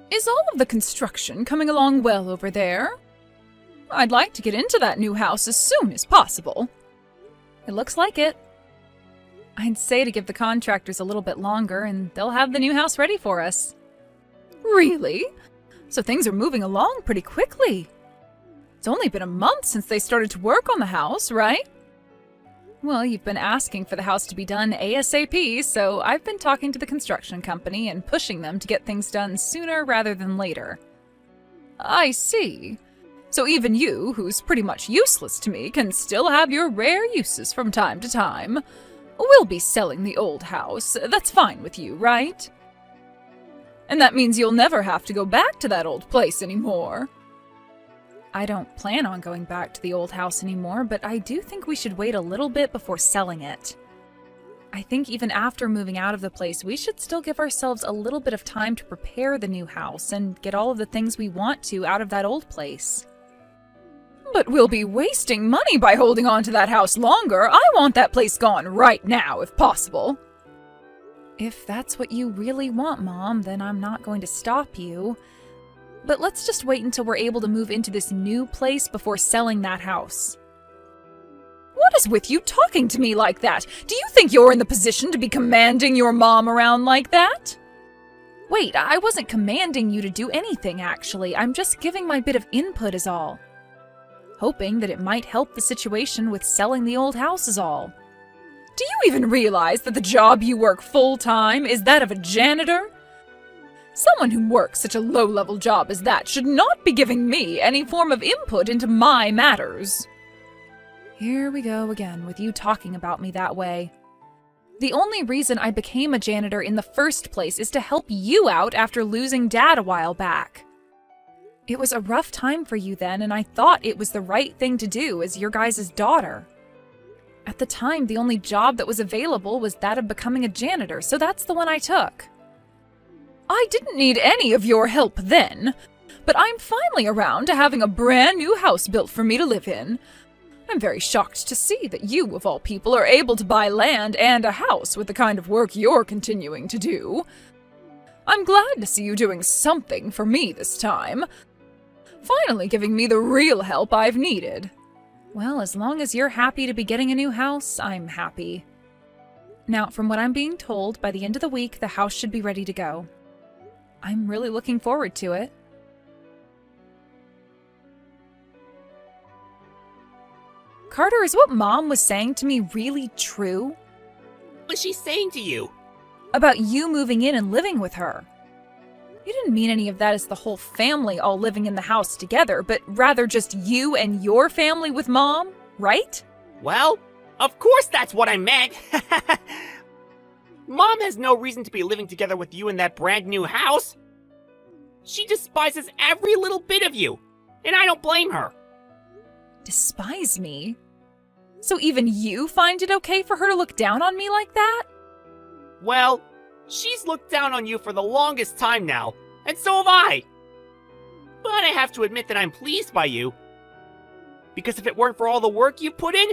Is all of the construction coming along well over there? I'd like to get into that new house as soon as possible. It looks like it. I'd say to give the contractors a little bit longer and they'll have the new house ready for us. Really? So things are moving along pretty quickly. It's only been a month since they started to work on the house, right? Well, you've been asking for the house to be done ASAP, so I've been talking to the construction company and pushing them to get things done sooner rather than later. I see. So even you, who's pretty much useless to me, can still have your rare uses from time to time. We'll be selling the old house. That's fine with you, right? And that means you'll never have to go back to that old place anymore. I don't plan on going back to the old house anymore, but I do think we should wait a little bit before selling it. I think even after moving out of the place, we should still give ourselves a little bit of time to prepare the new house and get all of the things we want to out of that old place. But we'll be wasting money by holding on to that house longer. I want that place gone right now, if possible. If that's what you really want, Mom, then I'm not going to stop you. But let's just wait until we're able to move into this new place before selling that house. What is with you talking to me like that? Do you think you're in the position to be commanding your mom around like that? Wait, I wasn't commanding you to do anything, actually. I'm just giving my bit of input is all. Hoping that it might help the situation with selling the old house is all. Do you even realize that the job you work full-time is that of a janitor? Someone who works such a low-level job as that should not be giving me any form of input into my matters. Here we go again with you talking about me that way. The only reason I became a janitor in the first place is to help you out after losing Dad a while back. It was a rough time for you then, and I thought it was the right thing to do as your guys' daughter. At the time, the only job that was available was that of becoming a janitor, so that's the one I took. I didn't need any of your help then, but I'm finally around to having a brand new house built for me to live in. I'm very shocked to see that you, of all people, are able to buy land and a house with the kind of work you're continuing to do. I'm glad to see you doing something for me this time. Finally giving me the real help I've needed. Well, as long as you're happy to be getting a new house, I'm happy. Now, from what I'm being told, by the end of the week, the house should be ready to go. I'm really looking forward to it. Carter, is what Mom was saying to me really true? What was she saying to you? About you moving in and living with her. You didn't mean any of that as the whole family all living in the house together, but rather just you and your family with Mom, right? Well, of course that's what I meant. Mom has no reason to be living together with you in that brand new house. She despises every little bit of you, and I don't blame her. Despise me? So even you find it okay for her to look down on me like that? Well, she's looked down on you for the longest time now, and so have I. But I have to admit that I'm pleased by you. Because if it weren't for all the work you've put in,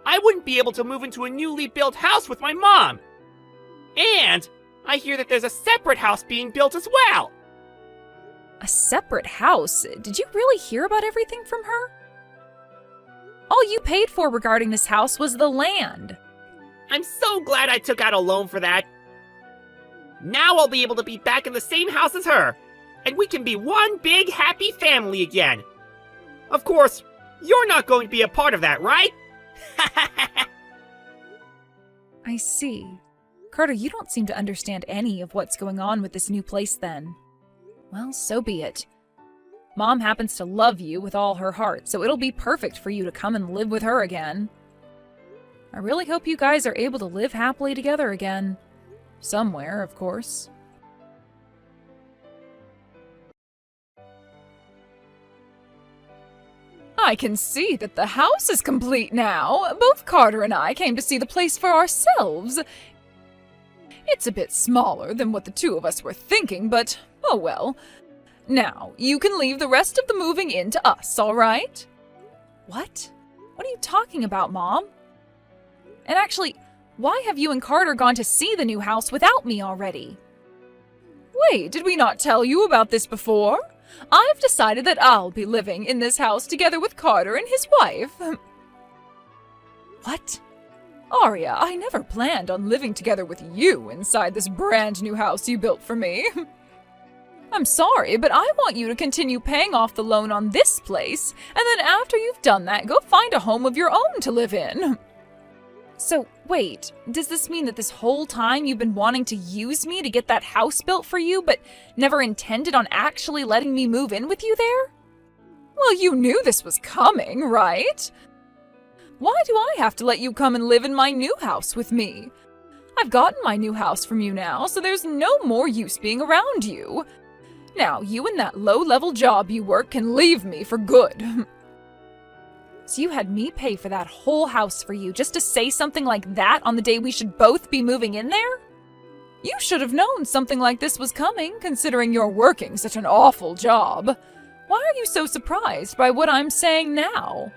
I wouldn't be able to move into a newly built house with my mom. And I hear that there's a separate house being built as well. A separate house? Did you really hear about everything from her? All you paid for regarding this house was the land. I'm so glad I took out a loan for that. Now I'll be able to be back in the same house as her, and we can be one big happy family again. Of course, you're not going to be a part of that, right? I see. Carter, you don't seem to understand any of what's going on with this new place then. Well, so be it. Mom happens to love you with all her heart, so it'll be perfect for you to come and live with her again. I really hope you guys are able to live happily together again. Somewhere, of course. I can see that the house is complete now. Both Carter and I came to see the place for ourselves. It's a bit smaller than what the two of us were thinking, but oh well. Now, you can leave the rest of the moving in to us, all right? What? What are you talking about, Mom? And actually, why have you and Carter gone to see the new house without me already? Wait, did we not tell you about this before? I've decided that I'll be living in this house together with Carter and his wife. What? Arya, I never planned on living together with you inside this brand new house you built for me. I'm sorry, but I want you to continue paying off the loan on this place, and then after you've done that, go find a home of your own to live in. So, wait, does this mean that this whole time you've been wanting to use me to get that house built for you, but never intended on actually letting me move in with you there? Well, you knew this was coming, right? Why do I have to let you come and live in my new house with me? I've gotten my new house from you now, so there's no more use being around you. Now, you and that low-level job you work can leave me for good. So you had me pay for that whole house for you just to say something like that on the day we should both be moving in there? You should have known something like this was coming, considering you're working such an awful job. Why are you so surprised by what I'm saying now?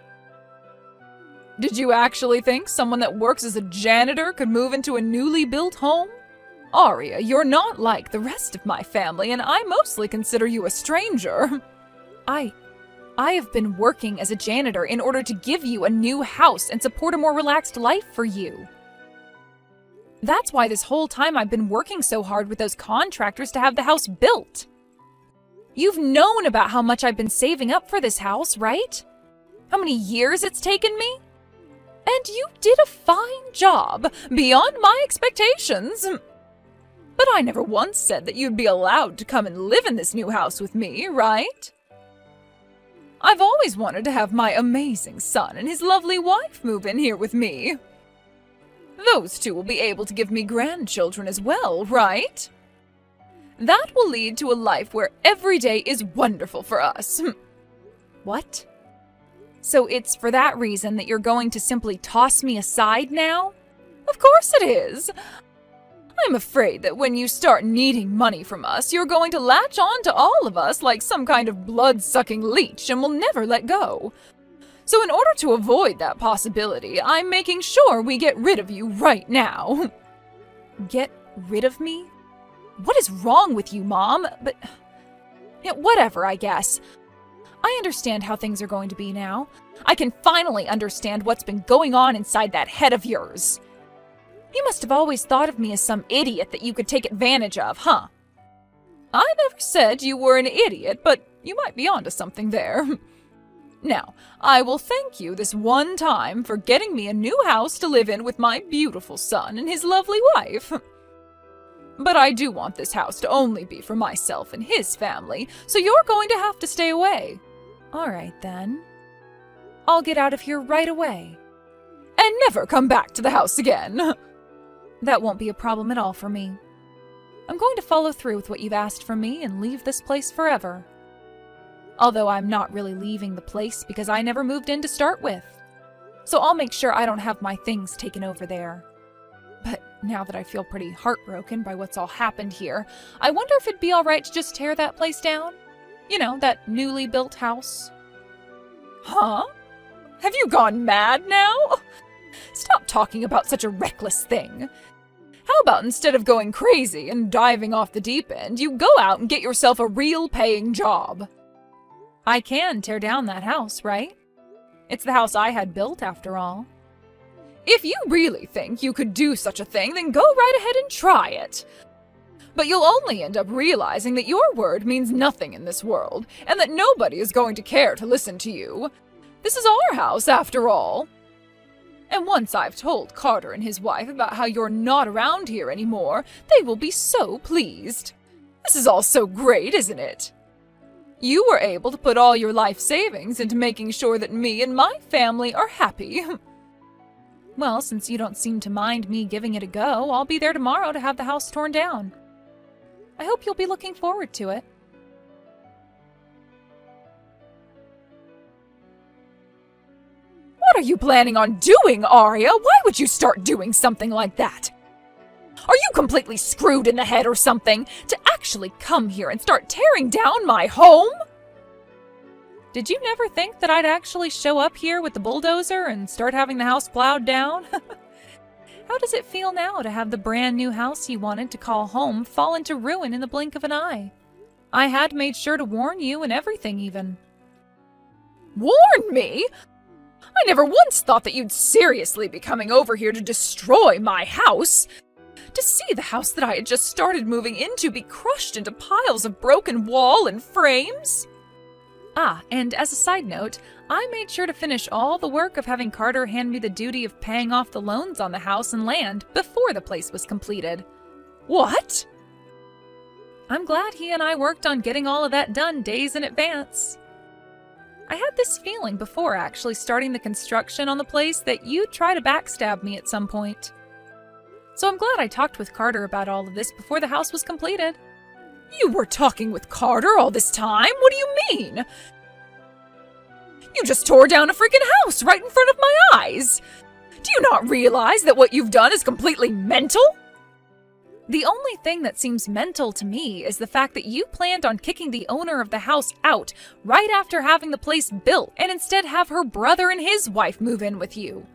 Did you actually think someone that works as a janitor could move into a newly built home? Arya, you're not like the rest of my family, and I mostly consider you a stranger. I have been working as a janitor in order to give you a new house and support a more relaxed life for you. That's why this whole time I've been working so hard with those contractors to have the house built. You've known about how much I've been saving up for this house, right? How many years it's taken me? And you did a fine job, beyond my expectations. But I never once said that you'd be allowed to come and live in this new house with me, right? I've always wanted to have my amazing son and his lovely wife move in here with me. Those two will be able to give me grandchildren as well, right? That will lead to a life where every day is wonderful for us. What? So it's for that reason that you're going to simply toss me aside now? Of course it is! I'm afraid that when you start needing money from us, you're going to latch on to all of us like some kind of blood-sucking leech and will never let go. So in order to avoid that possibility, I'm making sure we get rid of you right now. Get rid of me? What is wrong with you, Mom? But whatever, I guess. I understand how things are going to be now. I can finally understand what's been going on inside that head of yours. You must have always thought of me as some idiot that you could take advantage of, huh? I never said you were an idiot, but you might be onto something there. Now, I will thank you this one time for getting me a new house to live in with my beautiful son and his lovely wife. But I do want this house to only be for myself and his family, so you're going to have to stay away. All right, then. I'll get out of here right away. And never come back to the house again. That won't be a problem at all for me. I'm going to follow through with what you've asked from me and leave this place forever. Although I'm not really leaving the place because I never moved in to start with. So I'll make sure I don't have my things taken over there. But now that I feel pretty heartbroken by what's all happened here, I wonder if it'd be alright to just tear that place down? You know, that newly built house. Huh? Have you gone mad now? Stop talking about such a reckless thing. How about instead of going crazy and diving off the deep end, you go out and get yourself a real paying job? I can tear down that house, right? It's the house I had built, after all. If you really think you could do such a thing, then go right ahead and try it. But you'll only end up realizing that your word means nothing in this world, and that nobody is going to care to listen to you. This is our house, after all. And once I've told Carter and his wife about how you're not around here anymore, they will be so pleased. This is all so great, isn't it? You were able to put all your life savings into making sure that me and my family are happy. Well, since you don't seem to mind me giving it a go, I'll be there tomorrow to have the house torn down. I hope you'll be looking forward to it. What are you planning on doing, Arya? Why would you start doing something like that? Are you completely screwed in the head or something? To actually come here and start tearing down my home? Did you never think that I'd actually show up here with the bulldozer and start having the house plowed down? How does it feel now to have the brand new house you wanted to call home fall into ruin in the blink of an eye? I had made sure to warn you and everything even. Warn me? I never once thought that you'd seriously be coming over here to destroy my house. To see the house that I had just started moving into be crushed into piles of broken wall and frames? Ah, and as a side note, I made sure to finish all the work of having Carter hand me the duty of paying off the loans on the house and land before the place was completed. What? I'm glad he and I worked on getting all of that done days in advance. I had this feeling before actually starting the construction on the place that you'd try to backstab me at some point. So I'm glad I talked with Carter about all of this before the house was completed. You were talking with Carter all this time? What do you mean? You just tore down a freaking house right in front of my eyes. Do you not realize that what you've done is completely mental? The only thing that seems mental to me is the fact that you planned on kicking the owner of the house out right after having the place built and instead have her brother and his wife move in with you.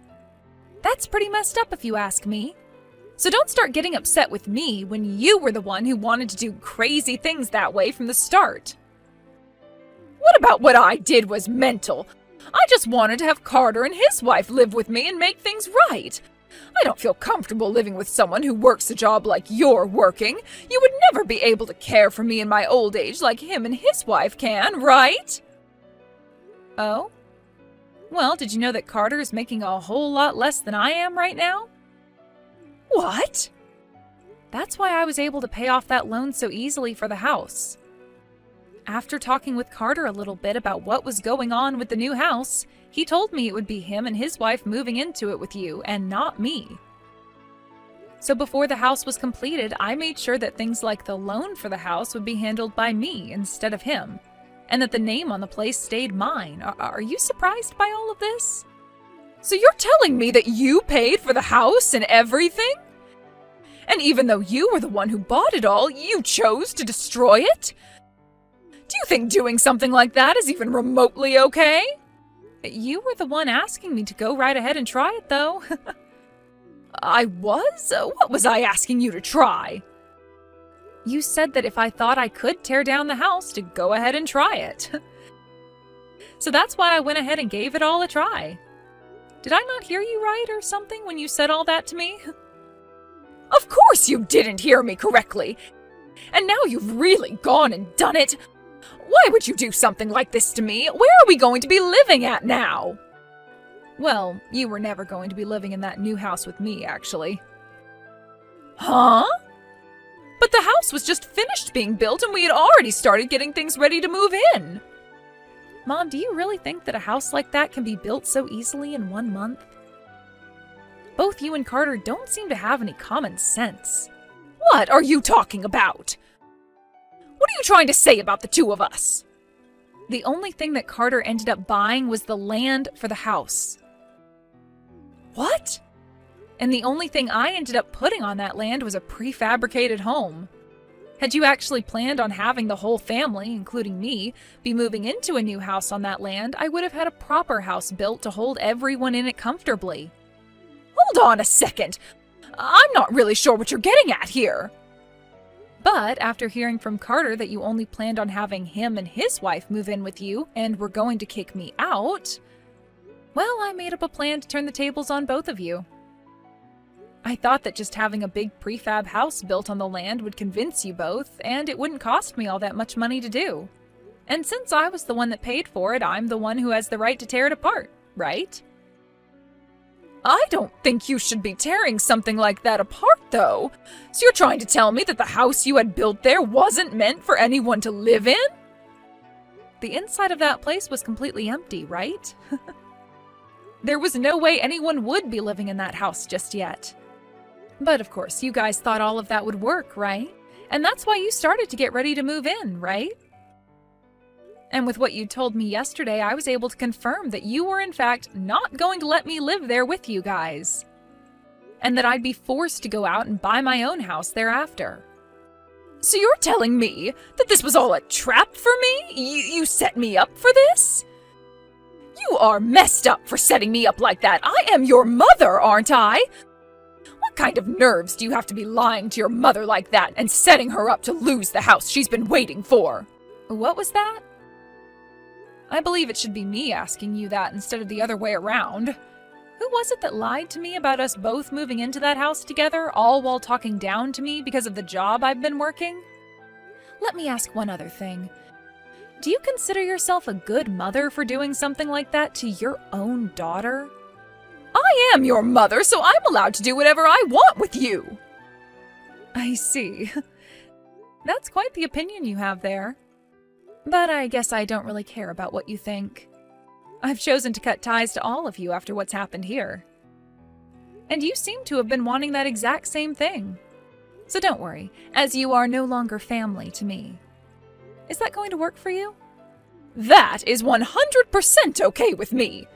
That's pretty messed up if you ask me. So don't start getting upset with me when you were the one who wanted to do crazy things that way from the start. What about what I did was mental? I just wanted to have Carter and his wife live with me and make things right. I don't feel comfortable living with someone who works a job like you're working. You would never be able to care for me in my old age like him and his wife can, right? Oh? Well, did you know that Carter is making a whole lot less than I am right now? What? That's why I was able to pay off that loan so easily for the house. After talking with Carter a little bit about what was going on with the new house, he told me it would be him and his wife moving into it with you and not me. So before the house was completed, I made sure that things like the loan for the house would be handled by me instead of him, and that the name on the place stayed mine. Are you surprised by all of this? So you're telling me that you paid for the house and everything? And even though you were the one who bought it all, you chose to destroy it? Do you think doing something like that is even remotely okay? You were the one asking me to go right ahead and try it, though. I was? What was I asking you to try? You said that if I thought I could tear down the house, to go ahead and try it. So that's why I went ahead and gave it all a try. Did I not hear you right or something when you said all that to me? Of course you didn't hear me correctly. And now you've really gone and done it. Why would you do something like this to me? Where are we going to be living at now? Well, you were never going to be living in that new house with me, actually. Huh? But the house was just finished being built and we had already started getting things ready to move in. Mom, do you really think that a house like that can be built so easily in 1 month? Both you and Carter don't seem to have any common sense. What are you talking about? What are you trying to say about the two of us? The only thing that Carter ended up buying was the land for the house. What? And the only thing I ended up putting on that land was a prefabricated home. Had you actually planned on having the whole family, including me, be moving into a new house on that land, I would have had a proper house built to hold everyone in it comfortably. Hold on a second. I'm not really sure what you're getting at here. But after hearing from Carter that you only planned on having him and his wife move in with you and were going to kick me out, well, I made up a plan to turn the tables on both of you. I thought that just having a big prefab house built on the land would convince you both, and it wouldn't cost me all that much money to do. And since I was the one that paid for it, I'm the one who has the right to tear it apart, right? I don't think you should be tearing something like that apart, though. So you're trying to tell me that the house you had built there wasn't meant for anyone to live in? The inside of that place was completely empty, right? There was no way anyone would be living in that house just yet. But of course, you guys thought all of that would work, right? And that's why you started to get ready to move in, right? And with what you told me yesterday, I was able to confirm that you were in fact not going to let me live there with you guys. And that I'd be forced to go out and buy my own house thereafter. So you're telling me that this was all a trap for me? You set me up for this? You are messed up for setting me up like that. I am your mother, aren't I? What kind of nerves do you have to be lying to your mother like that and setting her up to lose the house she's been waiting for? What was that? I believe it should be me asking you that instead of the other way around. Who was it that lied to me about us both moving into that house together, all while talking down to me because of the job I've been working? Let me ask one other thing. Do you consider yourself a good mother for doing something like that to your own daughter? I am your mother, so I'm allowed to do whatever I want with you. I see. That's quite the opinion you have there. But I guess I don't really care about what you think. I've chosen to cut ties to all of you after what's happened here. And you seem to have been wanting that exact same thing. So don't worry, as you are no longer family to me. Is that going to work for you? That is 100% okay with me.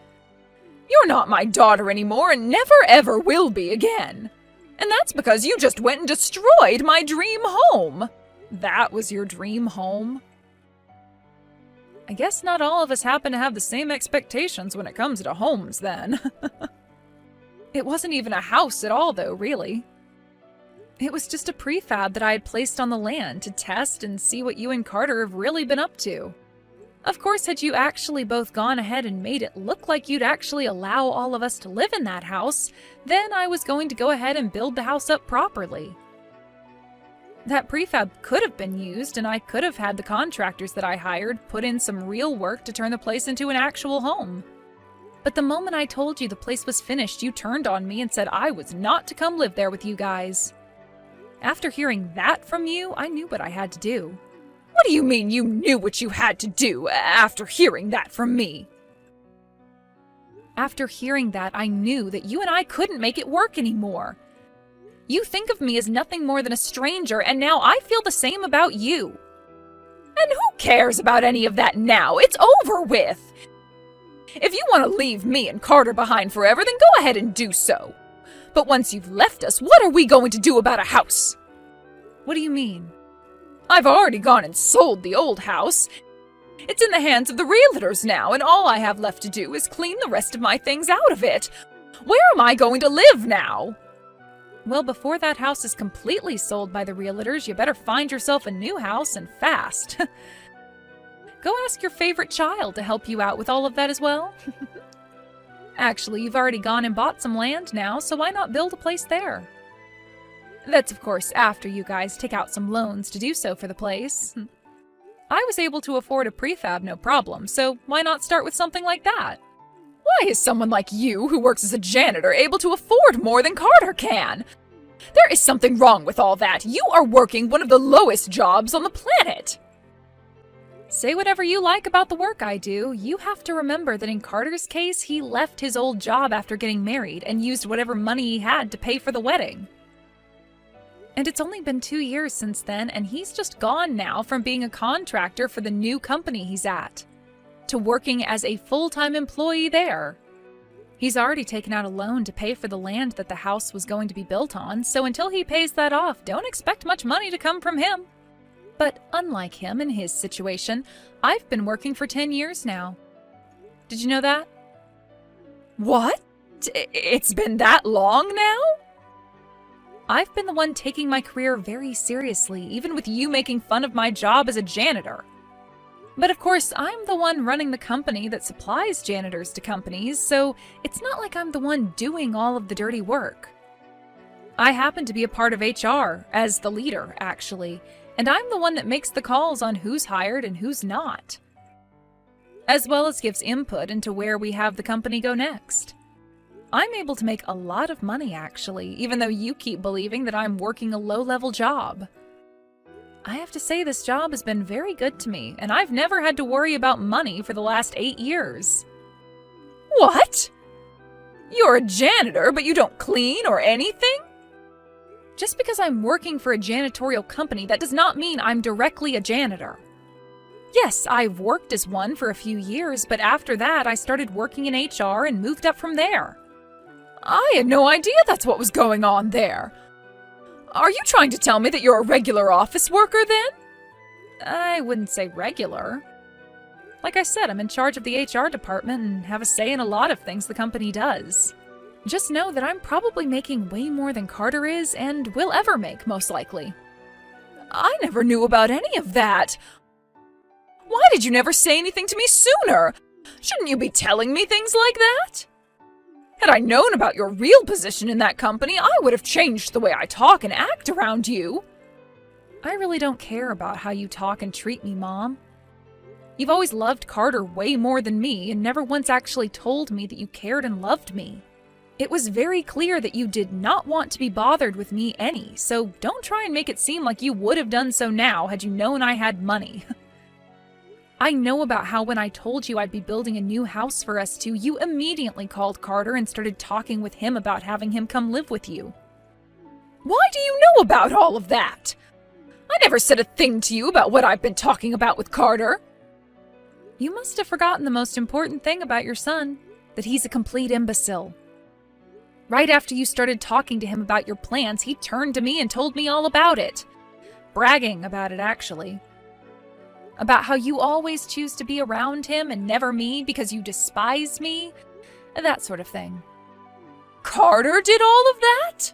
You're not my daughter anymore and never ever will be again. And that's because you just went and destroyed my dream home. That was your dream home? I guess not all of us happen to have the same expectations when it comes to homes, then. It wasn't even a house at all, though, really. It was just a prefab that I had placed on the land to test and see what you and Carter have really been up to. Of course, had you actually both gone ahead and made it look like you'd actually allow all of us to live in that house, then I was going to go ahead and build the house up properly. That prefab could have been used, and I could have had the contractors that I hired put in some real work to turn the place into an actual home. But the moment I told you the place was finished, you turned on me and said I was not to come live there with you guys. After hearing that from you, I knew what I had to do. What do you mean you knew what you had to do after hearing that from me? After hearing that, I knew that you and I couldn't make it work anymore. You think of me as nothing more than a stranger, and now I feel the same about you. And who cares about any of that now? It's over with. If you want to leave me and Carter behind forever, then go ahead and do so. But once you've left us, what are we going to do about a house? What do you mean? I've already gone and sold the old house. It's in the hands of the realtors now, and all I have left to do is clean the rest of my things out of it. Where am I going to live now? Well, before that house is completely sold by the realtors, you better find yourself a new house, and fast. Go ask your favorite child to help you out with all of that as well. Actually, you've already gone and bought some land now, so why not build a place there? That's, of course, after you guys take out some loans to do so for the place. I was able to afford a prefab no problem, so why not start with something like that? Why is someone like you, who works as a janitor, able to afford more than Carter can? There is something wrong with all that. You are working one of the lowest jobs on the planet. Say whatever you like about the work I do. You have to remember that in Carter's case, he left his old job after getting married and used whatever money he had to pay for the wedding. And it's only been 2 years since then, and he's just gone now from being a contractor for the new company he's at to working as a full-time employee there. He's already taken out a loan to pay for the land that the house was going to be built on, so until he pays that off, don't expect much money to come from him. But unlike him in his situation, I've been working for 10 years now. Did you know that? What? It's been that long now? I've been the one taking my career very seriously, even with you making fun of my job as a janitor. But of course, I'm the one running the company that supplies janitors to companies, so it's not like I'm the one doing all of the dirty work. I happen to be a part of HR, as the leader, actually, and I'm the one that makes the calls on who's hired and who's not, as well as gives input into where we have the company go next. I'm able to make a lot of money, actually, even though you keep believing that I'm working a low-level job. I have to say this job has been very good to me, and I've never had to worry about money for the last 8 years. What? You're a janitor, but you don't clean or anything? Just because I'm working for a janitorial company, that does not mean I'm directly a janitor. Yes, I've worked as one for a few years, but after that I started working in HR and moved up from there. I had no idea that's what was going on there. Are you trying to tell me that you're a regular office worker then? I wouldn't say regular. Like I said, I'm in charge of the HR department and have a say in a lot of things the company does. Just know that I'm probably making way more than Carter is and will ever make, most likely. I never knew about any of that. Why did you never say anything to me sooner? Shouldn't you be telling me things like that? Had I known about your real position in that company, I would have changed the way I talk and act around you. I really don't care about how you talk and treat me, Mom. You've always loved Carter way more than me and never once actually told me that you cared and loved me. It was very clear that you did not want to be bothered with me any, so don't try and make it seem like you would have done so now had you known I had money. I know about how when I told you I'd be building a new house for us two, you immediately called Carter and started talking with him about having him come live with you. Why do you know about all of that? I never said a thing to you about what I've been talking about with Carter. You must have forgotten the most important thing about your son, that he's a complete imbecile. Right after you started talking to him about your plans, he turned to me and told me all about it. Bragging about it, actually. About how you always choose to be around him and never me because you despise me. That sort of thing. Carter did all of that?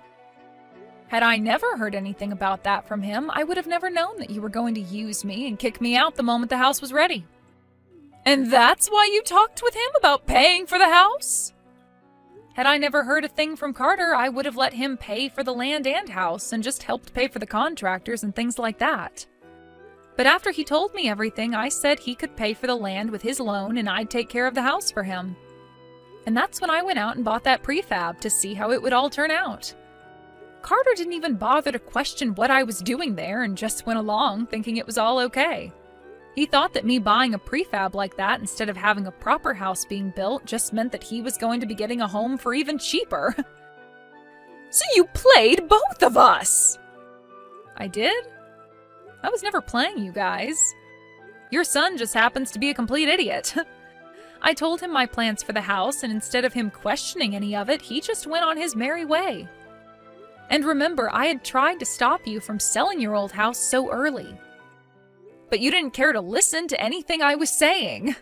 Had I never heard anything about that from him, I would have never known that you were going to use me and kick me out the moment the house was ready. And that's why you talked with him about paying for the house? Had I never heard a thing from Carter, I would have let him pay for the land and house and just helped pay for the contractors and things like that. But after he told me everything, I said he could pay for the land with his loan and I'd take care of the house for him. And that's when I went out and bought that prefab to see how it would all turn out. Carter didn't even bother to question what I was doing there and just went along thinking it was all okay. He thought that me buying a prefab like that instead of having a proper house being built just meant that he was going to be getting a home for even cheaper. So you played both of us! I did? I was never playing you guys. Your son just happens to be a complete idiot. I told him my plans for the house, and instead of him questioning any of it, he just went on his merry way. And remember, I had tried to stop you from selling your old house so early. But you didn't care to listen to anything I was saying.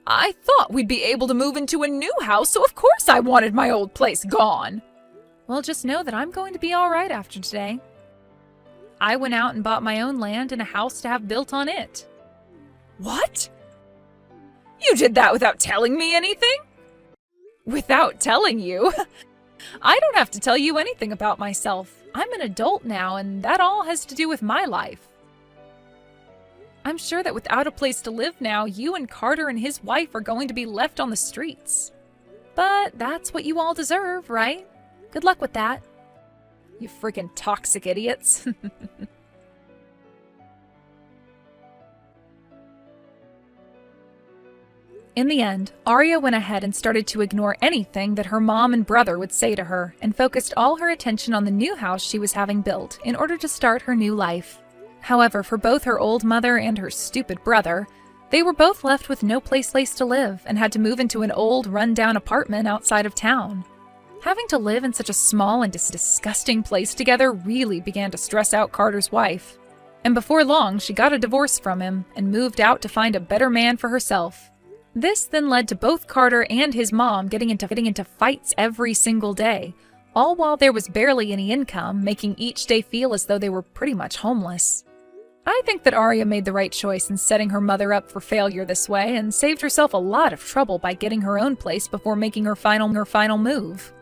I thought we'd be able to move into a new house, so of course I wanted my old place gone. Well, just know that I'm going to be all right after today. I went out and bought my own land and a house to have built on it. What? You did that without telling me anything? Without telling you? I don't have to tell you anything about myself. I'm an adult now, and that all has to do with my life. I'm sure that without a place to live now, you and Carter and his wife are going to be left on the streets. But that's what you all deserve, right? Good luck with that. You freaking toxic idiots. In the end, Arya went ahead and started to ignore anything that her mom and brother would say to her and focused all her attention on the new house she was having built in order to start her new life. However, for both her old mother and her stupid brother, they were both left with no place to live and had to move into an old, run-down apartment outside of town. Having to live in such a small and disgusting place together really began to stress out Carter's wife. And before long, she got a divorce from him and moved out to find a better man for herself. This then led to both Carter and his mom getting into fights every single day, all while there was barely any income, making each day feel as though they were pretty much homeless. I think that Arya made the right choice in setting her mother up for failure this way and saved herself a lot of trouble by getting her own place before making her final move.